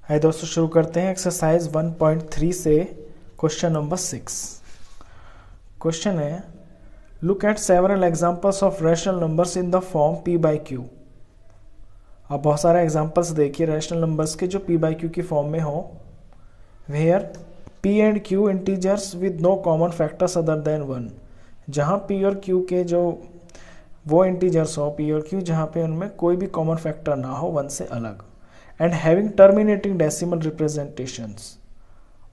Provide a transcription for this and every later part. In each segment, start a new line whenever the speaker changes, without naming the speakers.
हाय दोस्तों, शुरू करते हैं एक्सरसाइज 1.3 से क्वेश्चन नंबर 6। क्वेश्चन है, look at several examples of rational numbers in the form p by Q. आप बहुत सारे एग्जांपल्स देखिए रैशनल नंबर्स के जो p बाई क्यू की फॉर्म में हो, where p and q integers with no common factors other than 1। जहाँ p और q के जो वो इंटीजर्स हो p और q जहाँ पे उनमें कोई भी कॉमन फैक्टर ना हो 1 से अलग, and having terminating decimal representations,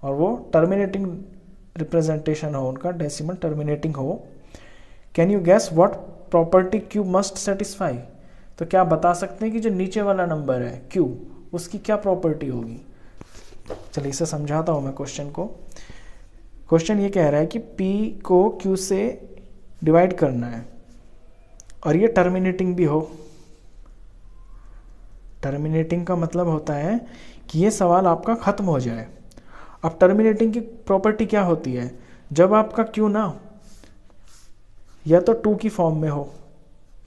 और वो टर्मिनेटिंग रिप्रेजेंटेशन हो उनका, डेसिमल टर्मिनेटिंग हो। Can you gas what property Q must satisfy. तो क्या बता सकते हैं कि जो नीचे वाला नंबर है क्यू, उसकी क्या प्रॉपर्टी होगी। चलिए इसे समझाता हूँ मैं क्वेश्चन को। क्वेश्चन ये कह रहा है कि p को q से डिवाइड करना है और ये टर्मिनेटिंग भी हो। टर्मिनेटिंग का मतलब होता है कि ये सवाल आपका खत्म हो जाए। अब टर्मिनेटिंग की प्रॉपर्टी क्या होती है, जब आपका क्यू ना या तो 2 की फॉर्म में हो,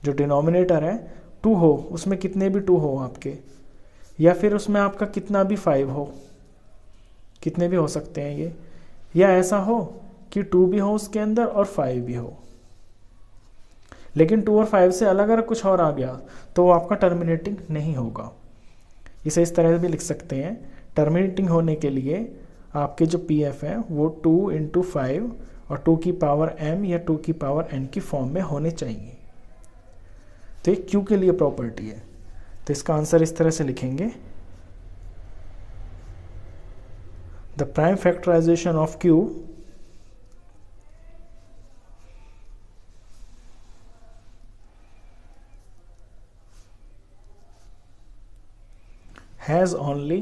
जो डिनोमिनेटर है 2 हो, उसमें कितने भी 2 हो आपके, या फिर उसमें आपका कितना भी 5 हो, कितने भी हो सकते हैं ये, या ऐसा हो कि 2 भी हो उसके अंदर और 5 भी हो, लेकिन 2 और 5 से अलग अगर कुछ और आ गया तो वो आपका टर्मिनेटिंग नहीं होगा। इसे इस तरह से भी लिख सकते हैं, टर्मिनेटिंग होने के लिए आपके जो पी एफ है वो 2 इंटू 5 और 2 की पावर m या 2 की पावर n की फॉर्म में होने चाहिए। तो ये q के लिए प्रॉपर्टी है। तो इसका आंसर इस तरह से लिखेंगे, the prime factorization of q has only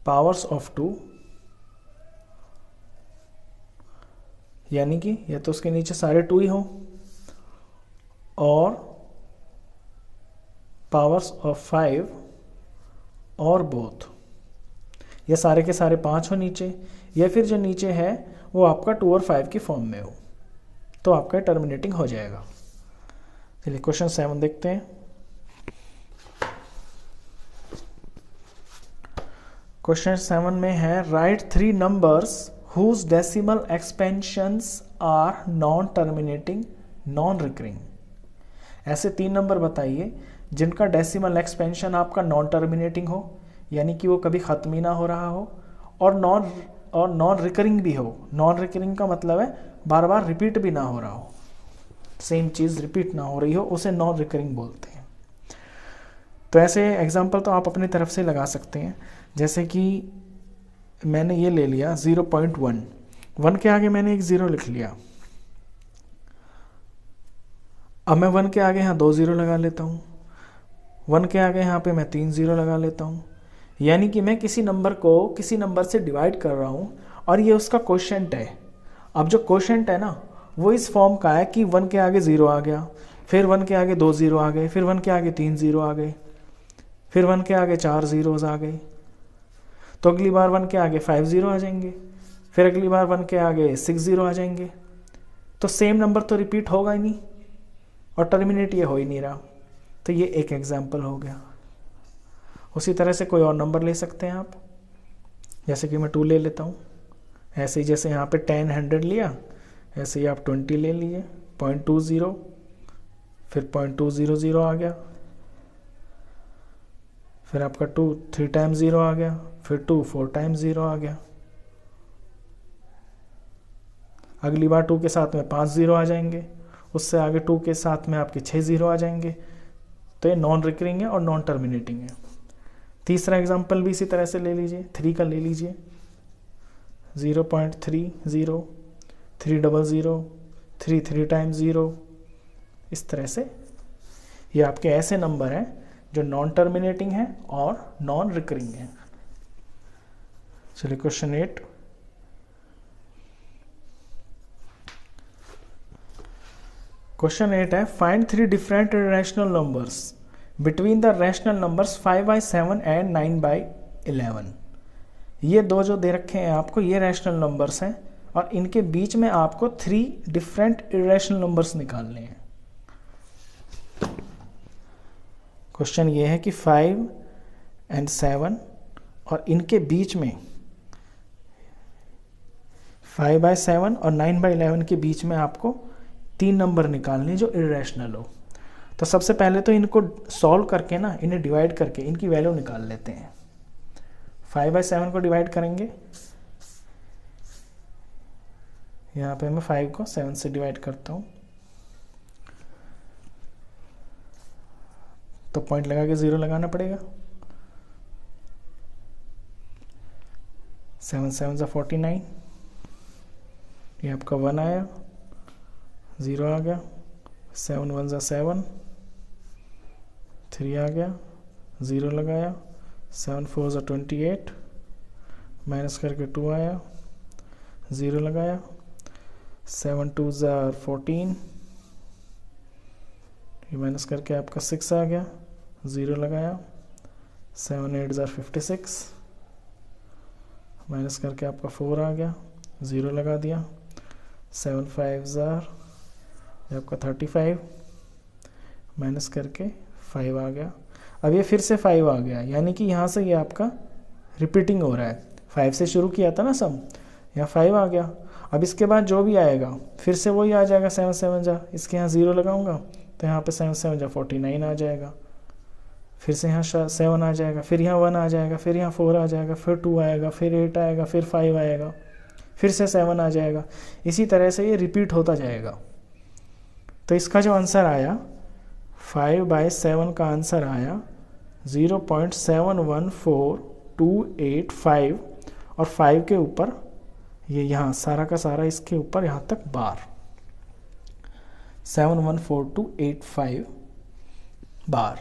powers of 2, यानी कि या तो उसके नीचे सारे 2 ही हो, और पावर्स ऑफ 5 और बोथ, या सारे के सारे 5 हो नीचे, या फिर जो नीचे है वो आपका 2 और 5 की फॉर्म में हो, तो आपका टर्मिनेटिंग हो जाएगा। चलिए क्वेश्चन 7 देखते हैं। क्वेश्चन 7 में है, right 3 numbers whose decimal expansions are non terminating non recurring. ऐसे 3 नंबर बताइए जिनका डेसिमल एक्सपेंशन आपका नॉन टर्मिनेटिंग हो, यानी कि वो कभी ख़त्म ही ना हो रहा हो, और नॉन रिकरिंग भी हो। नॉन रिकरिंग का मतलब है बार बार रिपीट भी ना हो रहा हो, सेम चीज़ रिपीट ना हो रही हो, उसे नॉन रिकरिंग बोलते हैं। तो ऐसे एग्जाम्पल तो आप अपनी तरफ से लगा सकते हैं, जैसे कि मैंने ये ले लिया 0.1, 1 के आगे मैंने एक 0 लिख लिया। अब मैं 1 के आगे यहाँ 2 0 लगा लेता हूँ, 1 के आगे यहाँ पे मैं 3 0 लगा लेता हूँ, यानी कि मैं किसी नंबर को किसी नंबर से डिवाइड कर रहा हूँ और ये उसका क्वोशिएंट है। अब जो क्वोशिएंट है ना वो इस फॉर्म का है कि 1 के आगे 0 आ गया, फिर 1 के आगे 2 0 आ गए, फिर 1 के आगे 3 0 आ गए, फिर 1 के आगे 4 0 आ गए, तो अगली बार 1 के आगे 5 0 आ जाएंगे, फिर अगली बार 1 के आगे 6 0 आ जाएंगे। तो सेम नंबर तो रिपीट होगा ही नहीं और टर्मिनेट ये हो ही नहीं रहा। तो ये एक एग्जाम्पल हो गया। उसी तरह से कोई और नंबर ले सकते हैं आप, जैसे कि मैं 2 ले लेता हूँ। ऐसे ही जैसे यहाँ पे 10 100 लिया, ऐसे ही आप 20 ले लिए, 0.20, फिर 0.200 आ गया, फिर आपका 2 3 टाइम्स 0 आ गया, फिर 2 4 टाइम्स 0 आ गया, अगली बार 2 के साथ में 5 0 आ जाएंगे, उससे आगे 2 के साथ में आपके 6 0 आ जाएंगे। तो ये नॉन रिकरिंग है और नॉन टर्मिनेटिंग है। तीसरा एग्जांपल भी इसी तरह से ले लीजिए, 3 का ले लीजिए, 0.30, 300, 3 टाइम्स 0। इस तरह से ये आपके ऐसे नंबर हैं जो नॉन टर्मिनेटिंग है और नॉन रिकरिंग है। चलिए क्वेश्चन 8। क्वेश्चन 8 है, find 3 different rational numbers between the rational numbers 5/7 and 9/11। ये दो जो दे रखे हैं आपको, ये रैशनल नंबर्स हैं और इनके बीच में आपको 3 डिफरेंट इरेशनल नंबर्स निकालने हैं। क्वेश्चन ये है कि 5 एंड 7 और इनके बीच में 5/7 और 9/11 के बीच में आपको 3 नंबर निकालने जो इरेशनल हो। तो सबसे पहले तो इनको सॉल्व करके ना, इन्हें डिवाइड करके इनकी वैल्यू निकाल लेते हैं। 5/7 को डिवाइड करेंगे, यहाँ पे मैं 5 को 7 से डिवाइड करता हूँ, तो पॉइंट लगा के 0 लगाना पड़ेगा। 7 7 49, ये आपका 1 आया, 0 आ गया। 7 1 7, 3 आ गया, 0 लगाया। 7 4 28, माइनस करके 2 आया, 0 लगाया। 7 2 14, ये माइनस करके आपका 6 आ गया, 0 लगाया। 7 8 56, माइनस करके आपका 4 आ गया, 0 लगा दिया। 7 5 आपका 35, माइनस करके 5 आ गया। अब ये फिर से 5 आ गया, यानी कि यहाँ से ये आपका रिपीटिंग हो रहा है। 5 से शुरू किया था ना सम, यहाँ 5 आ गया। अब इसके बाद जो भी आएगा फिर से वही आ जाएगा। 7 7 इसके यहाँ 0 लगाऊंगा तो यहाँ पे 7 7 49 आ जाएगा। फिर से यहाँ 7 आ जाएगा, फिर यहाँ 1 आ जाएगा, फिर यहाँ 4 आ जाएगा, फिर 2 आएगा, फिर 8 आएगा, फिर 5 आएगा, फिर से 7 आ जाएगा। इसी तरह से ये रिपीट होता जाएगा। तो इसका जो आंसर आया 5/7 का आंसर आया 0.714285 और 5 के ऊपर ये यहाँ सारा का सारा इसके ऊपर यहाँ तक बार 714285 बार।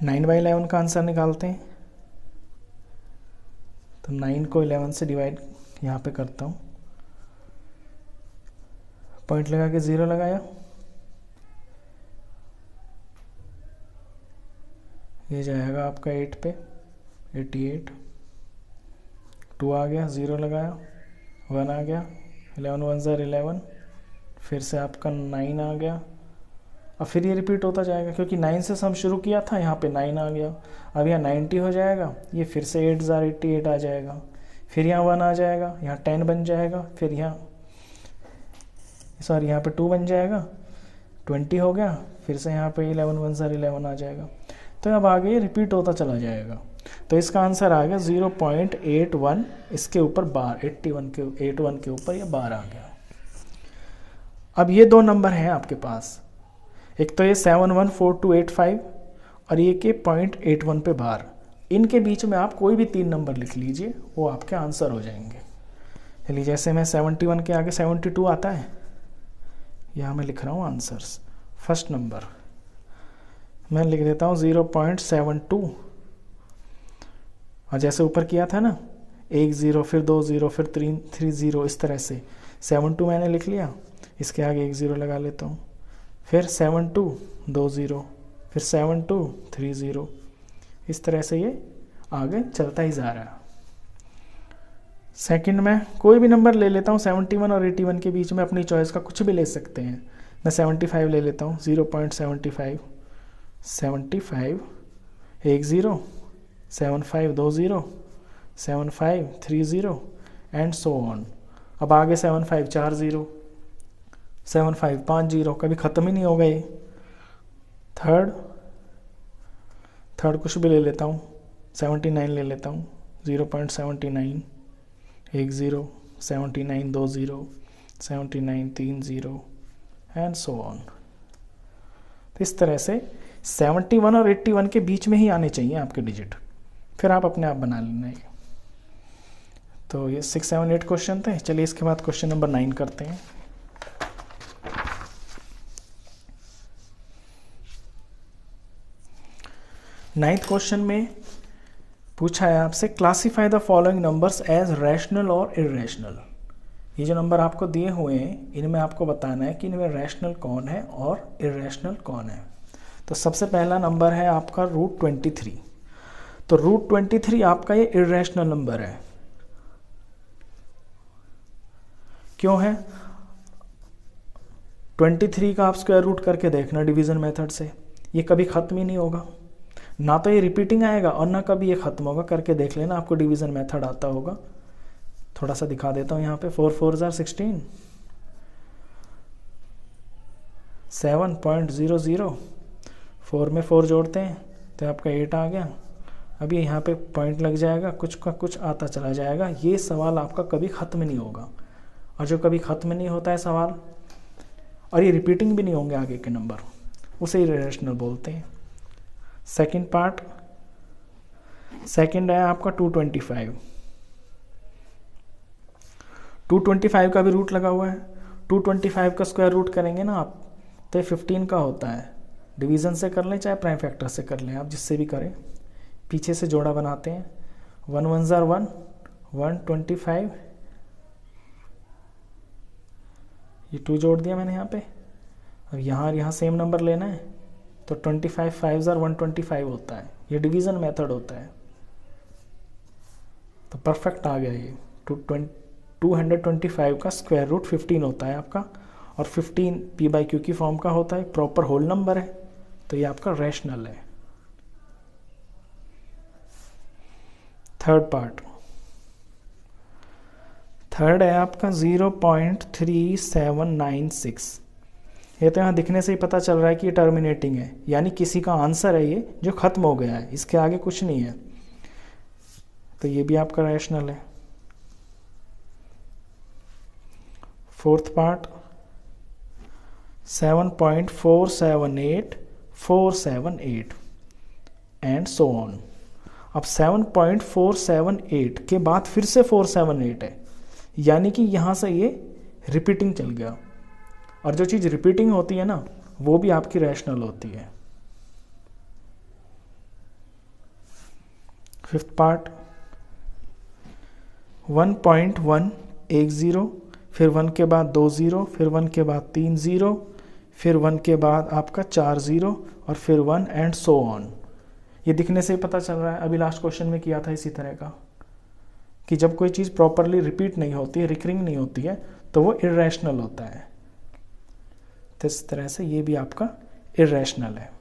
9/11 का आंसर निकालते हैं। तो 9 को 11 से डिवाइड यहाँ पे करता हूँ, पॉइंट लगा के 0 लगाया। ये जाएगा आपका 8 पे 88, 2 आ गया, 0 लगाया, 1 आ गया। 11 1 11, फिर से आपका 9 आ गया। अब फिर ये रिपीट होता जाएगा क्योंकि 9 से हम शुरू किया था, यहाँ पे 9 आ गया। अब यहाँ 90 हो जाएगा, ये फिर से 8 88 आ जाएगा। फिर यहाँ 1 आ जाएगा, यहाँ 10 बन जाएगा। फिर यहाँ सॉरी यहाँ पे 2 बन जाएगा, 20 हो गया। फिर से यहाँ पे 11 1 11 आ जाएगा। तो अब आगे ये रिपीट होता चला जाएगा। तो इसका आंसर आ गया 0.81, इसके ऊपर बार 81 के ऊपर ये बार आ गया। अब ये दो नंबर हैं आपके पास, एक तो ये 714285 और ये के 0.81 पे बार। इनके बीच में आप कोई भी 3 नंबर लिख लीजिए, वो आपके आंसर हो जाएंगे। चलिए जैसे मैं 71 के आगे 72 आता है, यहाँ मैं लिख रहा हूँ आंसर्स। फर्स्ट नंबर मैं लिख देता हूँ 0.72, और जैसे ऊपर किया था ना 1 0 फिर 2 0 फिर 3 0, इस तरह से 72 मैंने लिख लिया, इसके आगे 1 0 लगा लेता हूँ। फिर 72 2 0, फिर 72 3 0, इस तरह से ये आगे चलता ही जा रहा है। सेकंड में कोई भी नंबर ले लेता हूँ, 71 और 81 के बीच में अपनी चॉइस का कुछ भी ले सकते हैं। मैं 75 ले लेता हूँ, 0.75, 75 1 0, 75 2 0, 75 3 0 एंड सो ऑन। अब आगे 75 4 0, 75 5 0, कभी ख़त्म ही नहीं होगा ये। थर्ड कुछ भी ले लेता हूँ, 79 ले लेता हूँ, 0.79 1 0, 79 2 0, 79 3 0 एंड सो ऑन। तो इस तरह से 71 और 81 के बीच में ही आने चाहिए आपके डिजिट, फिर आप अपने आप बना लेना है। तो ये 6 7 8 क्वेश्चन थे। चलिए इसके बाद क्वेश्चन नंबर 9 करते हैं। नाइन्थ क्वेश्चन में पूछा है आपसे, classify the following numbers as rational और इरेशनल। ये जो नंबर आपको दिए हुए हैं इनमें आपको बताना है कि इनमें रैशनल कौन है और इरेशनल कौन है। तो सबसे पहला नंबर है आपका √23। तो √23 आपका ये इरेशनल नंबर है। क्यों है? 23 का आप स्क्वायर रूट करके देखना डिवीजन मेथड से, ये कभी ख़त्म ही नहीं होगा। ना तो ये रिपीटिंग आएगा और ना कभी ये ख़त्म होगा। करके देख लेना, आपको डिवीज़न मेथड आता होगा। थोड़ा सा दिखा देता हूँ यहाँ पे। 4 4s are 16, 7.00, 4 में 4 जोड़ते हैं तो आपका 8 आ गया। अभी यहाँ पे पॉइंट लग जाएगा, कुछ का कुछ आता चला जाएगा। ये सवाल आपका कभी ख़त्म नहीं होगा, और जो कभी ख़त्म नहीं होता है सवाल और ये रिपीटिंग भी नहीं होंगे आगे के नंबर, उसे इरेशनल बोलते हैं। सेकंड पार्ट, सेकंड है आपका 225। 225 का भी रूट लगा हुआ है। 225 का स्क्वायर रूट करेंगे ना आप तो ये 15 का होता है। डिवीज़न से कर लें चाहे प्राइम फैक्टर से कर लें, आप जिससे भी करें। पीछे से जोड़ा बनाते हैं। 1 1s are 1, 125, ये 2 जोड़ दिया मैंने यहाँ पे। अब यहाँ सेम नंबर लेना है तो 25 5s are 125 होता है। ये डिवीज़न मेथड होता है। तो परफेक्ट आ गया ये। 225 का स्क्वायर रूट 15 होता है आपका, और 15 p/q की फॉर्म का होता है, प्रॉपर होल नंबर है, तो ये आपका रैशनल है। थर्ड पार्ट, थर्ड है आपका 0.3796। ये तो यहाँ दिखने से ही पता चल रहा है कि ये टर्मिनेटिंग है, यानी किसी का आंसर है ये जो ख़त्म हो गया है, इसके आगे कुछ नहीं है, तो ये भी आपका रैशनल है। Fourth part 7.478478 and so on. अब 7.478 के बाद फिर से 478 है, यानी कि यहाँ से ये रिपीटिंग चल गया, और जो चीज़ रिपीटिंग होती है ना वो भी आपकी रैशनल होती है। फिफ्थ पार्ट 1.110, फिर 1 के बाद 2 0, फिर 1 के बाद 3 0, फिर 1 के बाद आपका 4 0 और फिर 1 एंड सो ऑन। ये दिखने से ही पता चल रहा है, अभी लास्ट क्वेश्चन में किया था इसी तरह का, कि जब कोई चीज़ प्रॉपरली रिपीट नहीं होती है, रिकरिंग नहीं होती है, तो वो इर्रेशनल होता है। तो इस तरह से ये भी आपका इर्रेशनल है।